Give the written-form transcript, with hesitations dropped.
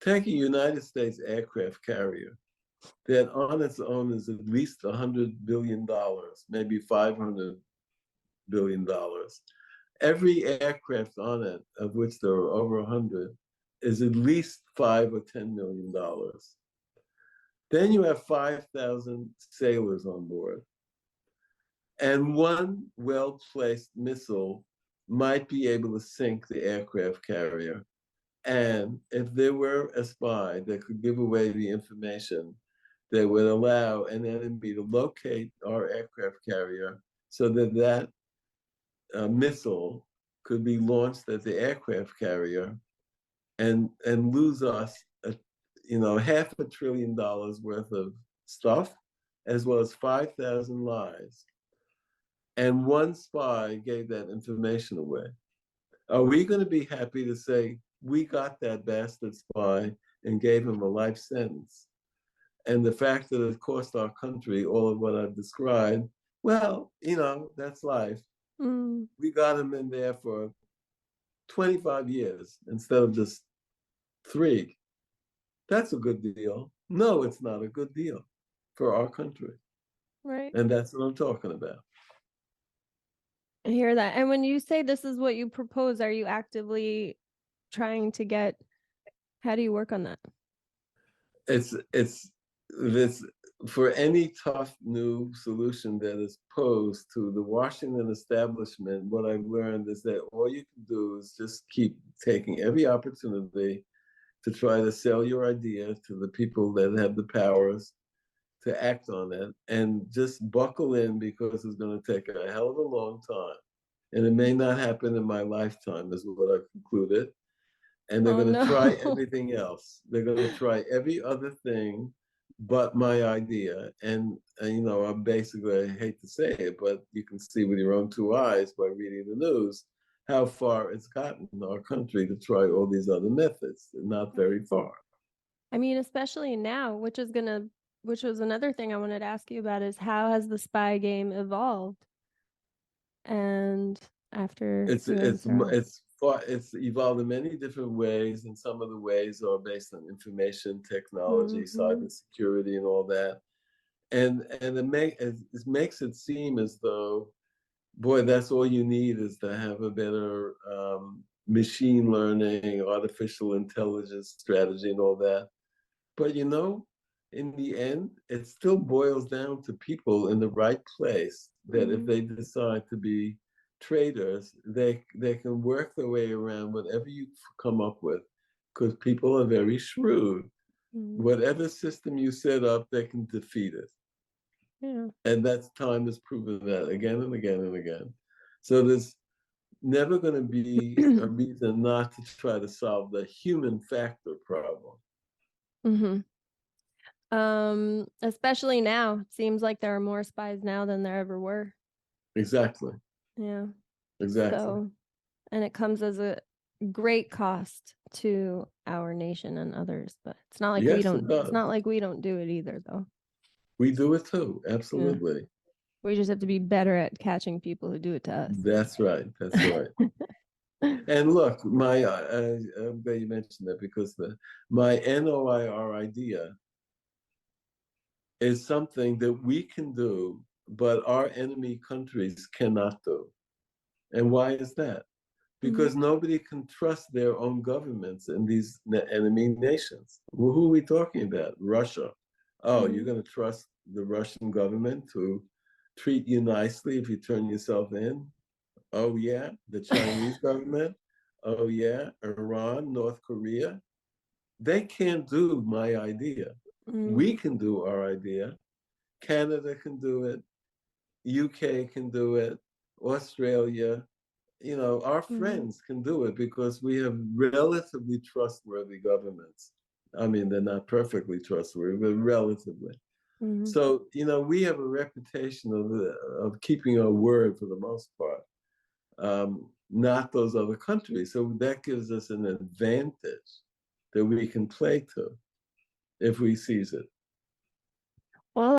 Take a United States aircraft carrier that on its own is at least $100 billion, maybe $500 billion. Every aircraft on it, of which there are over 100, is at least $5 or $10 million. Then you have 5,000 sailors on board. And one well-placed missile might be able to sink the aircraft carrier. And if there were a spy that could give away the information that would allow an enemy to locate our aircraft carrier so that that missile could be launched at the aircraft carrier and lose us $500 billion worth of stuff, as well as 5,000 lives. And one spy gave that information away. Are we going to be happy to say we got that bastard spy and gave him a life sentence? And the fact that it cost our country all of what I've described, well, that's life. We got him in there for 25 years instead of just 3. That's a good deal. No, it's not a good deal for our country. Right. And that's what I'm talking about. I hear that. And when you say this is what you propose, are you actively trying to get, how do you work on that? It's this, for any tough new solution that is posed to the Washington establishment, what I've learned is that all you can do is just keep taking every opportunity to try to sell your idea to the people that have the powers to act on it, and just buckle in, because it's going to take a hell of a long time. And it may not happen in my lifetime, is what I've concluded. And they're going to try everything else. They're going to try every other thing but my idea. And I'm basically, I hate to say it, but you can see with your own 2 eyes by reading the news how far it's gotten in our country to try all these other methods. Not very far. I mean, especially now, which was another thing I wanted to ask you about, is how has the spy game evolved? And after it's evolved in many different ways, and some of the ways are based on information technology, cybersecurity, and all that. And it makes it seem as though, boy, that's all you need is to have a better machine learning, artificial intelligence strategy, and all that. But in the end, it still boils down to people in the right place that if they decide to be traders, they can work their way around whatever you come up with, because people are very shrewd. Whatever system you set up, they can defeat it. Yeah. And time has proven that again and again and again. So there's never going to be a reason not to try to solve the human factor problem. Especially now, it seems like there are more spies now than there ever were. Exactly. Yeah. Exactly. So, and it comes as a great cost to our nation and others, but it's not like we don't. It's not like we don't do it either, though. We do it too. Absolutely. Yeah. We just have to be better at catching people who do it to us. That's right. That's right. And look, I'm glad you mentioned that, because my NOIR idea is something that we can do, but our enemy countries cannot do. And why is that? Because nobody can trust their own governments in these enemy nations. Well, who are we talking about? Russia. Oh, you're going to trust the Russian government to treat you nicely if you turn yourself in? Oh, yeah. The Chinese government? Oh, yeah. Iran, North Korea? They can't do my idea. We can do our idea. Canada can do it. UK can do it. Australia. Our friends can do it, because we have relatively trustworthy governments. I mean, they're not perfectly trustworthy, but relatively. So, we have a reputation of keeping our word for the most part, not those other countries. So that gives us an advantage that we can play to if we seize it.